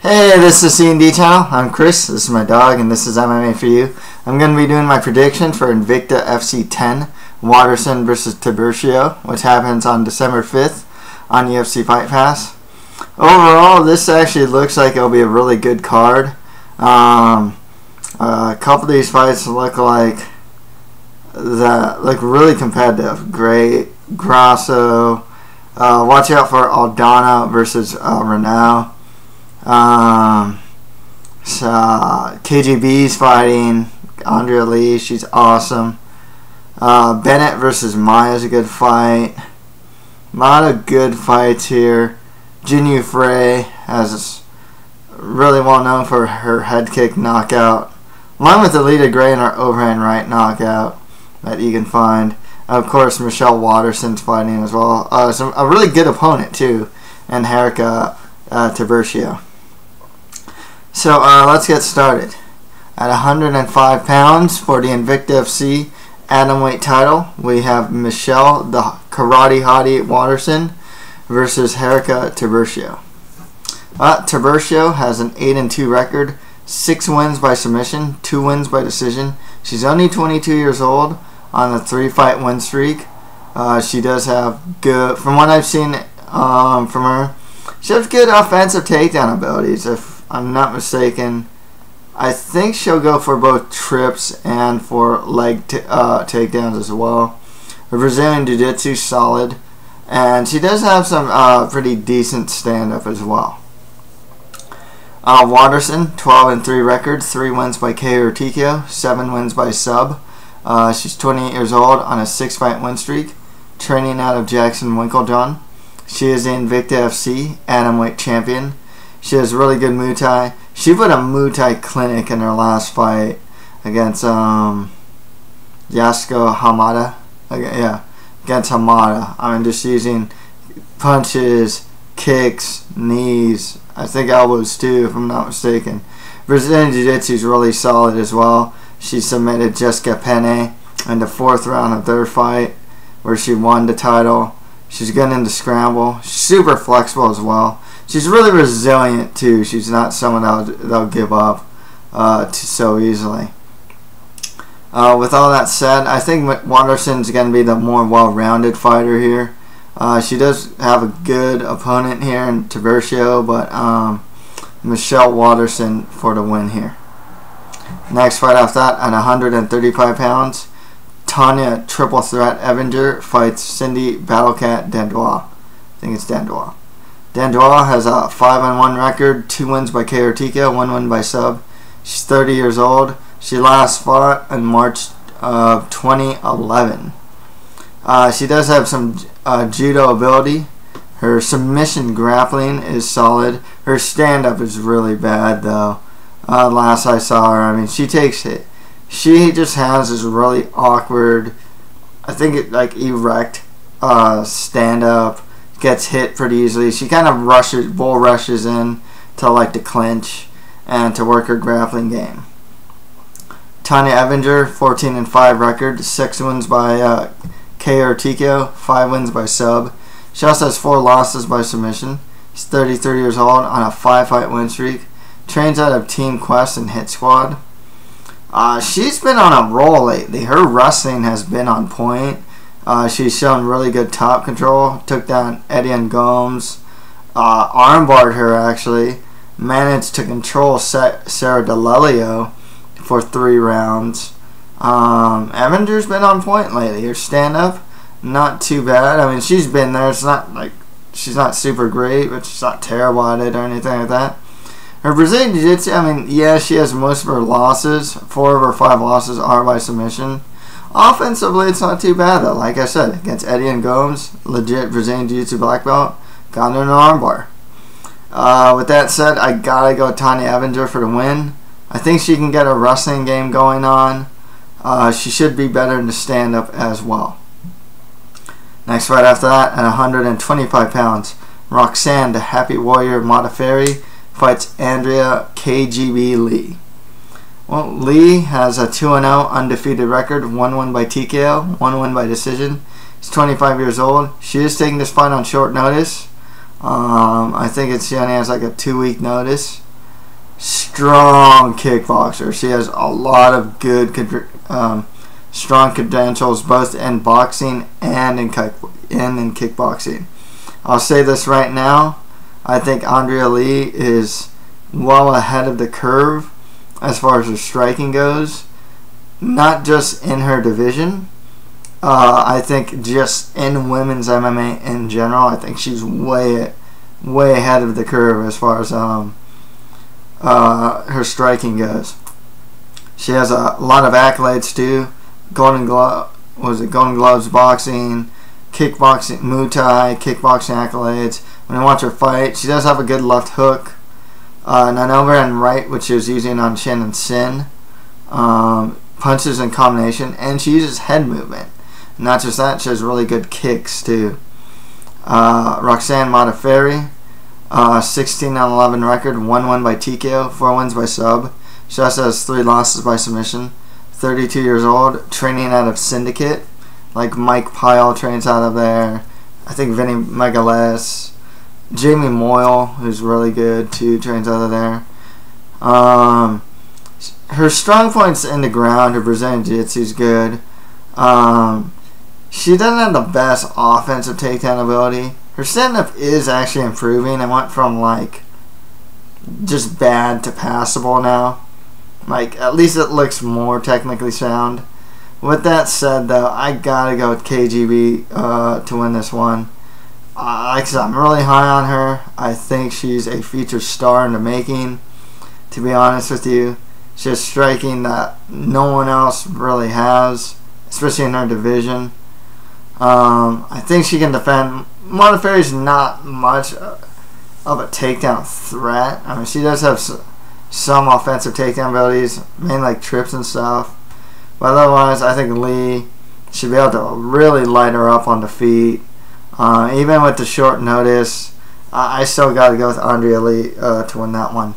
Hey, this is C&D channel. I'm Chris. This is my dog, and this is MMA for you. I'm going to be doing my prediction for Invicta FC 10, Waterson versus Tiburcio, which happens on December 5th on UFC Fight Pass. Overall, this actually looks like it'll be a really good card. A couple of these fights look really competitive. Great, Grasso. Watch out for Alida versus Rachael. KGB's fighting Andrea Lee. She's awesome. Bennett versus Maia is a good fight. A lot of good fights here. Jinh Frey is really well known for her head kick knockout, along with Alida and her overhand right knockout that you can find. Of course, Waterson's fighting as well. A really good opponent too, and Herica Tiburcio. So let's get started. At 105 pounds for the Invicta FC atomweight title, we have Michelle, the karate hottie Waterson, versus Herica Tiburcio. Tiburcio has an 8-2 record, 6 wins by submission, 2 wins by decision. She's only 22 years old on a 3-fight win streak. She does have good, from what I've seen from her, she has good offensive takedown abilities. If I'm not mistaken, I think she'll go for both trips and for leg takedowns as well. Her Brazilian Jiu-Jitsu solid, and she does have some pretty decent stand-up as well. Waterson, 12-3 record, 3 wins by KO or TKO, 7 wins by sub. She's 28 years old on a 6-fight win streak, training out of Jackson Winklejohn. She is the Invicta FC atomweight champion. She has really good Muay Thai. She put a Muay Thai clinic in her last fight against Yasko Hamada. Against Hamada. I mean, just using punches, kicks, knees, I think elbows too, if I'm not mistaken. Brazilian Jiu-Jitsu is really solid as well. She submitted Jessica Penne in the 4th round of their fight, where she won the title. She's good in the scramble. She's super flexible as well. She's really resilient too. She's not someone that'll give up so easily. With all that said, I think Waterson's going to be the more well-rounded fighter here. She does have a good opponent here in Tiburcio, but Michelle Waterson for the win here. Next fight after that, at 135 pounds, Tonya triple threat Evinger fights Cindy Battlecat Dandois. I think it's Dandois. Dandois has a 5-1 record, 2 wins by KO or TKO, 1 win by sub. She's 30 years old. She last fought in March of 2011. She does have some judo ability. Her submission grappling is solid. Her stand-up is really bad though. Last I saw her, I mean, she takes it. She just has this really awkward, I think it like erect stand-up. Gets hit pretty easily. She kind of bull rushes in to like the clinch and to work her grappling game. Tonya Evinger, 14-5 record, 6 wins by KO or TKO, 5 wins by sub. She also has 4 losses by submission. She's 33 years old on a 5-fight win streak. Trains out of Team Quest and Hit Squad. She's been on a roll lately. Her wrestling has been on point. She's shown really good top control. Took down Evinger Gomes. Armbarred her actually. Managed to control Sarah D'Alelio for 3 rounds. Evinger's been on point lately. Her stand-up, not too bad. I mean, she's been there. It's not like she's not super great, but she's not terrible at it or anything like that. Her Brazilian Jiu-Jitsu, I mean, yeah, she has most of her losses. 4 of her 5 losses are by submission. Offensively, it's not too bad though. Like I said, against Evinger Gomes, legit Brazilian Jiu-Jitsu black belt, got her an armbar. With that said, I gotta go Tonya Evinger for the win. I think she can get a wrestling game going on. She should be better in the stand-up as well. Next fight after that, at 125 pounds, Roxanne, the Happy Warrior Modafferi, fights Andrea KGB Lee. Well, Lee has a 2-0 undefeated record, 1 win by TKO, 1 win by decision. She's 25 years old. She is taking this fight on short notice. I think she only has like a 2-week notice. strong kickboxer. She has a lot of good, strong credentials, both in boxing and in kickboxing. I'll say this right now. I think Andrea Lee is well ahead of the curve as far as her striking goes. Not just in her division. I think just in women's MMA in general, I think she's way ahead of the curve as far as her striking goes. She has a lot of accolades too. Golden Gloves boxing, kickboxing, Muay Thai, kickboxing accolades. When you watch her fight, she does have a good left hook. An overhand right, which she was using on Shannon Sin. Punches in combination, and she uses head movement. Not just that, she has really good kicks too. Roxanne Modafferi, 16-11 record, 1 win by TKO, 4 wins by sub. She also has 3 losses by submission. 32 years old, training out of Syndicate. Like Mike Pyle trains out of there. I think Vinny Megales. Jamie Moyle, who's really good too, trains out of there. Her strong points in the ground. Her Brazilian Jiu-Jitsu is good. She doesn't have the best offensive takedown ability. Her stand-up is actually improving. It went from like just bad to passable now. Like at least it looks more technically sound. With that said, though, I gotta go with KGB to win this one. Like I said, I'm really high on her. I think she's a future star in the making. To be honest with you. She has striking that no one else really has, especially in her division. I think she can defend. Modafferi's not much of a takedown threat. I mean, she does have some offensive takedown abilities, mainly like trips and stuff. But otherwise, I think Lee should be able to really light her up on the feet. Even with the short notice, I still got to go with Andrea Lee to win that one.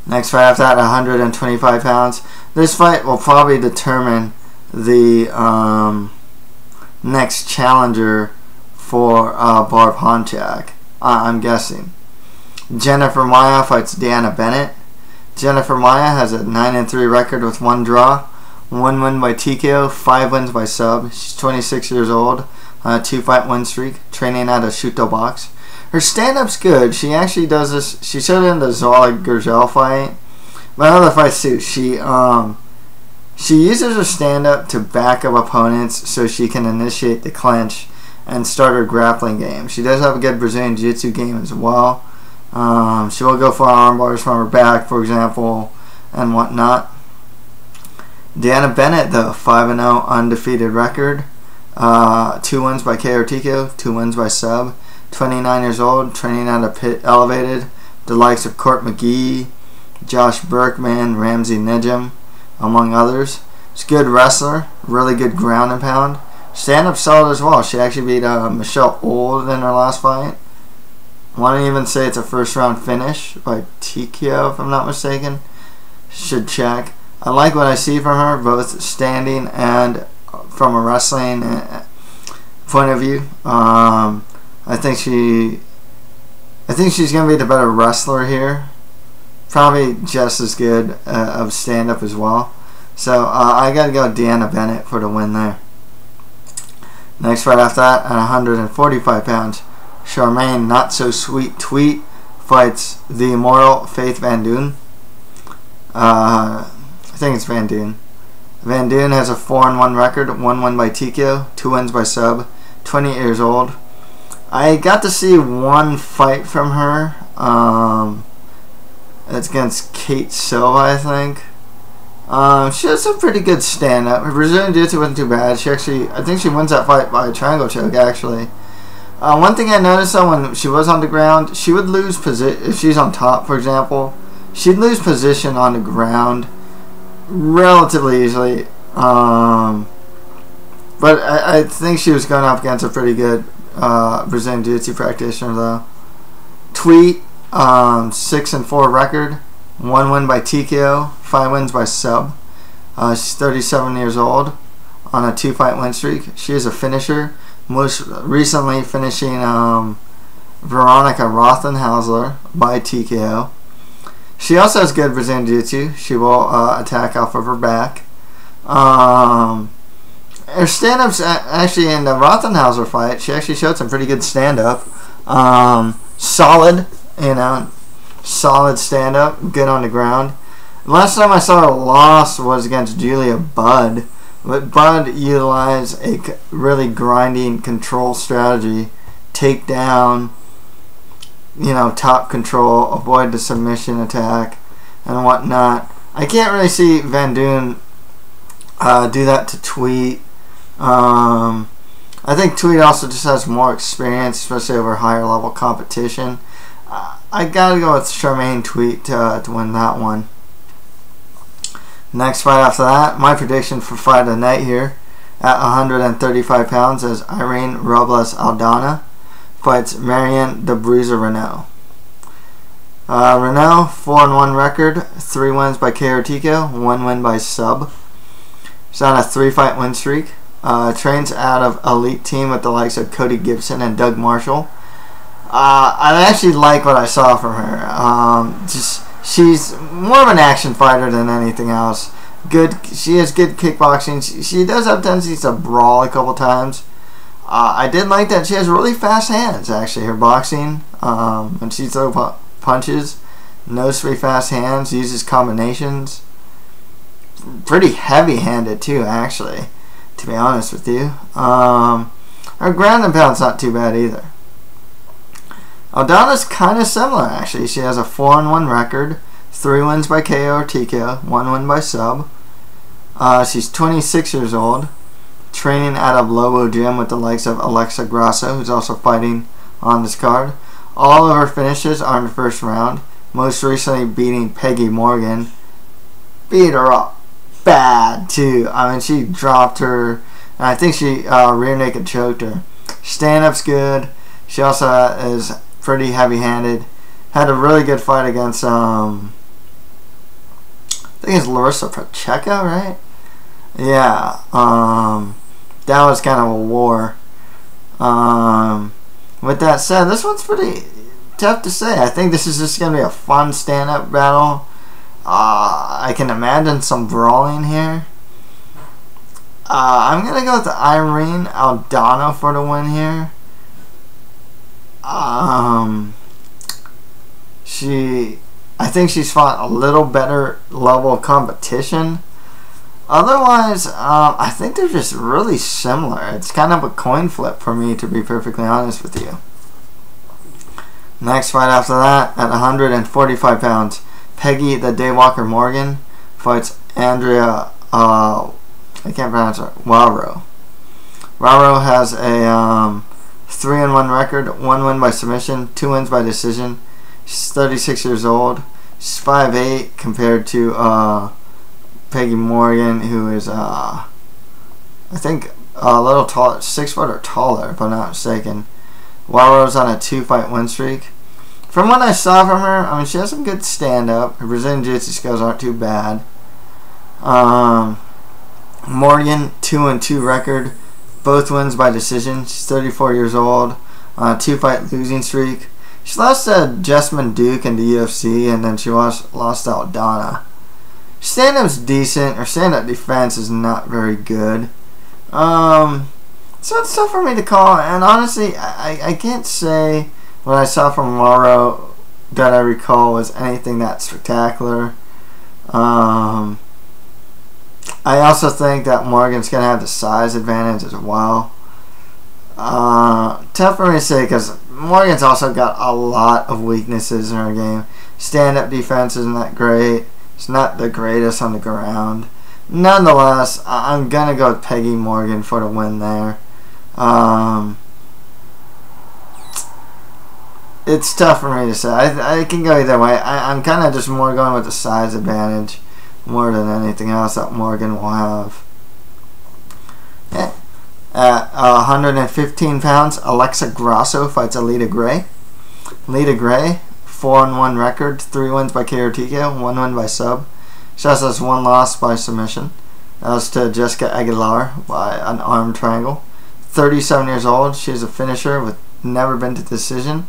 Next fight after that, 125 pounds. This fight will probably determine the next challenger for Barb Honchak, I'm guessing. Jennifer Maia fights DeAnna Bennett. Jennifer Maia has a 9-3 record with 1 draw, 1 win by TKO, 5 wins by sub. She's 26 years old, on a 2-fight win streak, training at a Shuto box. Her stand-up's good. She actually does this. She showed it in the Zola Gurgel fight, but other fights too. She uses her stand-up to back up opponents so she can initiate the clinch and start her grappling game. She does have a good Brazilian Jiu-Jitsu game as well. She will go for arm bars from her back, for example, and whatnot. DeAnna Bennett, though, 5-0 undefeated record. 2 wins by KO or TKO, 2 wins by sub. 29 years old, training at a Pit Elevated. The likes of Court McGee, Josh Berkman, Ramsey Nijam, among others. She's a good wrestler, really good ground and pound. Stand-up solid as well. She actually beat Michelle Old in her last fight. I want to even say it's a first-round finish by TKO, if I'm not mistaken. Should check. I like what I see from her, both standing and from a wrestling point of view. I think she's gonna be the better wrestler here. Probably just as good of stand-up as well. So I gotta go with DeAnna Bennett for the win there. Next fight after that, at 145 pounds, Charmaine Not So Sweet Tweet fights the immortal Faith Van Doon. I think it's Van Doon. Van Doon has a 4-1 record, 1 win by TKO, 2 wins by sub. 20 years old. I got to see one fight from her. It's against Kate Silva, I think. She has some pretty good stand-up. Her Brazilian Jiu-Jitsu wasn't too bad. I think she wins that fight by a triangle choke, actually. One thing I noticed, though, when she was on the ground, she would lose position. If she's on top, for example, she'd lose position on the ground relatively easily. But I think she was going up against a pretty good Brazilian Jiu-Jitsu practitioner, though. Tweet, 6-4 record, 1 win by TKO, 5 wins by sub. She's 37 years old on a 2-fight win streak. She is a finisher, most recently finishing Veronica Rothenhausler by TKO. She also has good Brazilian Jiu-Jitsu. She will attack off of her back. Her stand-ups actually in the Rothenhauser fight, she actually showed some pretty good stand-up. Solid, you know, solid stand-up, good on the ground. Last time I saw her loss was against Julia Budd, but Budd utilized a really grinding control strategy, take down, you know, top control, avoid the submission attack, and whatnot. I can't really see Van Doon do that to Tweet. I think Tweet also just has more experience, especially over higher level competition. I gotta go with Charmaine Tweet to win that one. Next fight after that, my prediction for fight of the night here at 135 pounds is Irene Robles Aldana fights Marianne the Bruiser Renault. Renault, 4-1 record, 3 wins by KO TKO, 1 win by sub. She's on a 3-fight win streak. Trains out of elite team with the likes of Cody Gibson and Doug Marshall. I actually like what I saw from her. She's more of an action fighter than anything else. She has good kickboxing. She does have tendencies to brawl a couple times. I did like that she has really fast hands. Actually, her boxing when she throws punches, knows very fast hands, uses combinations. Pretty heavy-handed too, actually, to be honest with you. Her ground and pound's not too bad either. Aldana's kind of similar, actually. She has a 4-1 record, 3 wins by KO or TKO, 1 win by sub. She's 26 years old, training out of Lobo Gym with the likes of Alexa Grasso, who's also fighting on this card. All of her finishes are in the first round, most recently beating Peggy Morgan. Beat her up bad, too. I mean, she dropped her, and I think she rear naked choked her. Stand-up's good. She also is pretty heavy-handed. Had a really good fight against, I think it's Larissa Pacheco, right? Yeah. That was kind of a war. With that said, this one's pretty tough to say. I think this is just going to be a fun stand-up battle. I can imagine some brawling here. I'm going to go with Irene Aldana for the win here. I think she's fought a little better level of competition. Otherwise, I think they're just really similar. It's kind of a coin flip for me, to be perfectly honest with you. Next fight after that, at 145 pounds, Peggy the Daywalker Morgan fights Andrea, I can't pronounce it, Wawro. Wawro has a 3-1 record, 1 win by submission, 2 wins by decision. She's 36 years old. She's 5'8" compared to Peggy Morgan, who is I think a little taller, 6 foot or taller, if I'm not mistaken. Wawro's on a 2-fight win streak. From what I saw from her, I mean, she has some good stand-up. Her Brazilian Jiu-Jitsu skills aren't too bad. Morgan, 2-2 record, both wins by decision. She's 34 years old, on a 2-fight losing streak. She lost to Jessamine Duke in the UFC, and then she lost to Aldana. Stand-up's decent. Her stand-up defense is not very good. So it's tough for me to call, and honestly, I can't say what I saw from Wawro that I recall was anything that spectacular. I also think that Morgan's going to have the size advantage as well. Tough for me to say because Morgan's also got a lot of weaknesses in her game. Stand-up defense isn't that great. It's not the greatest on the ground. Nonetheless, I'm going to go with Peggy Morgan for the win there. It's tough for me to say. I can go either way. I'm kind of just more going with the size advantage more than anything else that Morgan will have. Yeah. At 115 pounds, Alexa Grasso fights Alida Gray. Alida Gray, 4-1 record, 3 wins by KO TKO, 1 win by sub. She also has 1 loss by submission. That was to Jessica Aguilar by an arm triangle. 37 years old. She's a finisher with never been to decision.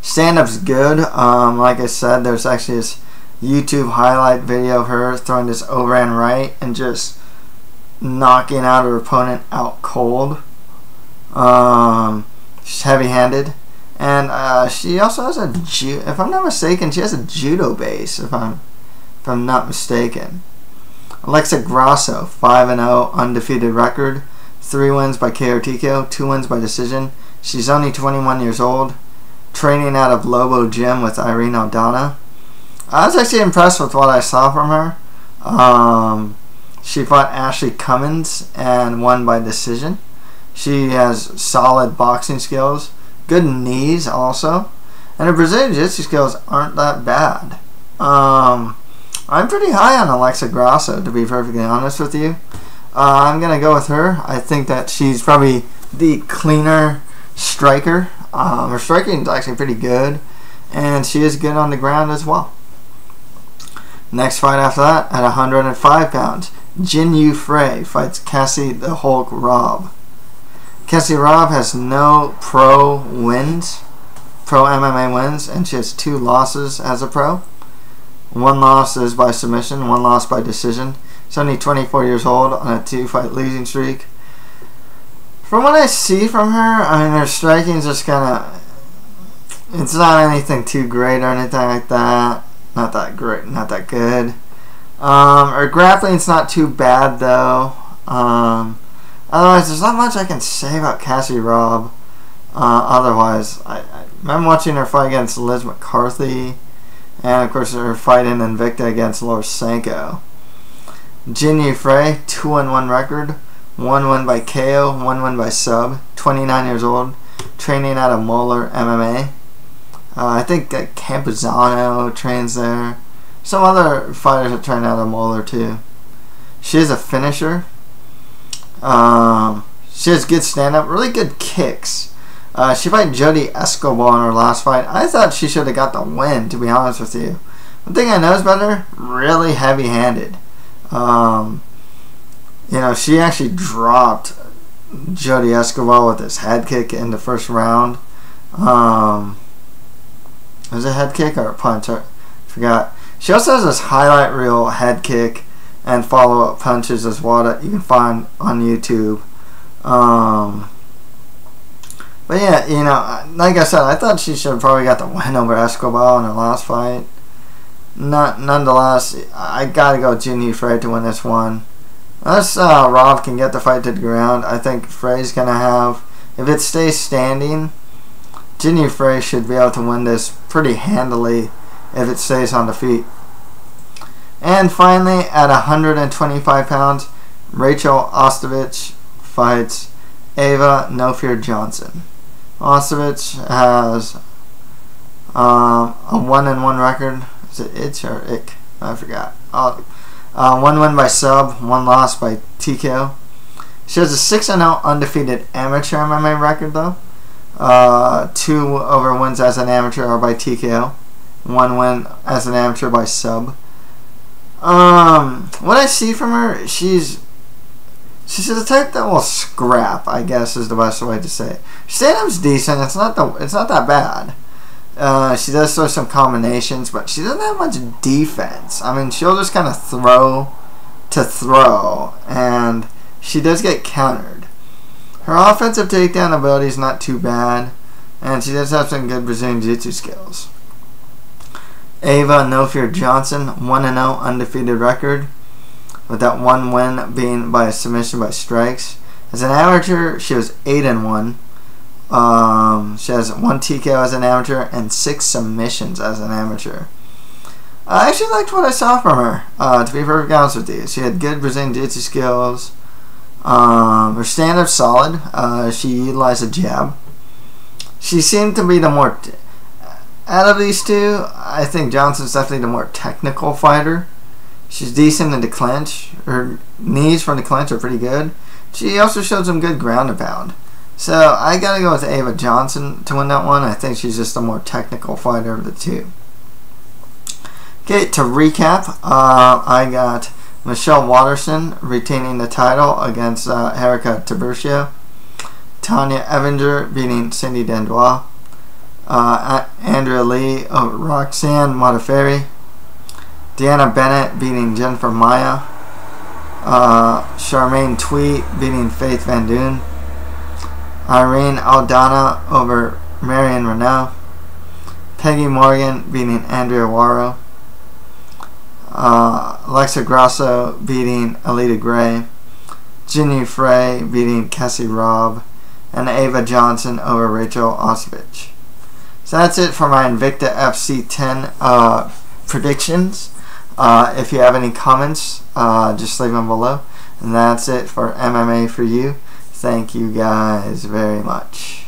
Stand-up's good. Like I said, there's actually this YouTube highlight video of her throwing this overhand right and just knocking out her opponent out cold. She's heavy-handed, and she also has a if I'm not mistaken, she has a judo base. If I'm not mistaken. Alexa Grasso, 5-0, undefeated record, 3 wins by KO TKO, 2 wins by decision. She's only 21 years old, training out of Lobo Gym with Irene Aldana. I was actually impressed with what I saw from her. She fought Ashley Cummins and won by decision. She has solid boxing skills, good knees also, and her Brazilian Jiu-Jitsu skills aren't that bad. I'm pretty high on Alexa Grasso, to be perfectly honest with you. I'm going to go with her. I think that she's probably the cleaner striker. Her striking is actually pretty good, and she is good on the ground as well. Next fight after that, at 105 pounds, Jinh Frey fights Cassie the Hulk Robb. Cassie Robb has no pro MMA wins, and she has 2 losses as a pro. 1 loss is by submission, 1 loss by decision. She's only 24 years old on a 2-fight losing streak. From what I see from her, I mean, her striking is just kind of, it's not anything too great or anything like that. Not that great, not that good. Her grappling's not too bad though. Otherwise, there's not much I can say about Cassie Robb. Otherwise, I remember watching her fight against Liz McCarthy, and of course her fight in Invicta against Lorsenko. Jinh Frey, 2-1 record, 1 win by KO, 1 win by sub, 29 years old, training out of Moeller MMA. I think Campuzano trains there. Some other fighters are training out of Moeller too. She is a finisher. She has good stand-up, really good kicks. She fought Jody Escobar in her last fight. I thought she should have got the win, to be honest with you. One thing I noticed about her, really heavy-handed. You know, she actually dropped Jody Escobar with his head kick in the first round. Was it a head kick or a punch? I forgot. She also has this highlight reel head kick and follow-up punches as well that you can find on YouTube. But yeah, you know, like I said, I thought she should have probably got the win over Escobar in her last fight. Nonetheless, I gotta go Jinh Frey to win this one. Unless Robb can get the fight to the ground, I think Frey's gonna have, if it stays standing, Jinh Frey should be able to win this pretty handily if it stays on the feet. And finally, at 125 pounds, Rachael Ostovich fights Evva No Fear Johnson. Ostovich has a 1-1 record. Is it itch or ick? I forgot. 1 win by sub, 1 loss by TKO. She has a 6-0 undefeated amateur MMA record though. 2 over wins as an amateur or by TKO. 1 win as an amateur by sub. What I see from her, she's the type that will scrap, I guess is the best way to say it. Stand-up's decent. It's not that bad. She does throw some combinations, but she doesn't have much defense. I mean, she'll just kind of throw to throw, and she does get countered. Her offensive takedown ability is not too bad, and she does have some good Brazilian Jiu-Jitsu skills. Evva No Fear Johnson, 1-0 undefeated record, with that 1 win being by a submission by strikes. As an amateur, she was 8-1. She has 1 TKO as an amateur and 6 submissions as an amateur. I actually liked what I saw from her, to be perfectly honest with you. She had good Brazilian Jiu-Jitsu skills. Her stand-up's solid. She utilized a jab. She seemed to be the more... out of these two, I think Johnson's definitely the more technical fighter. She's decent in the clinch. Her knees from the clinch are pretty good. She also showed some good ground and pound. So I gotta go with Evva Johnson to win that one. I think she's just a more technical fighter of the two. Okay, to recap, I got Michelle Waterson retaining the title against Herica Tiburcio. Tonya Evinger beating Cindy Dandois. Andrea Lee over Roxanne Modafferi. DeAnna Bennett beating Jinh Maia. Charmaine Tweet beating Faith Van Doon. Irene Aldana over Marion Renault. Peggy Morgan beating Andrea Wawro. Alexa Grasso beating Alida Gray. Jinh Frey beating Cassie Robb. And Evva Johnson over Rachael Ostovich. So that's it for my Invicta FC 10 predictions. If you have any comments, just leave them below. And that's it for MMA for you. Thank you guys very much.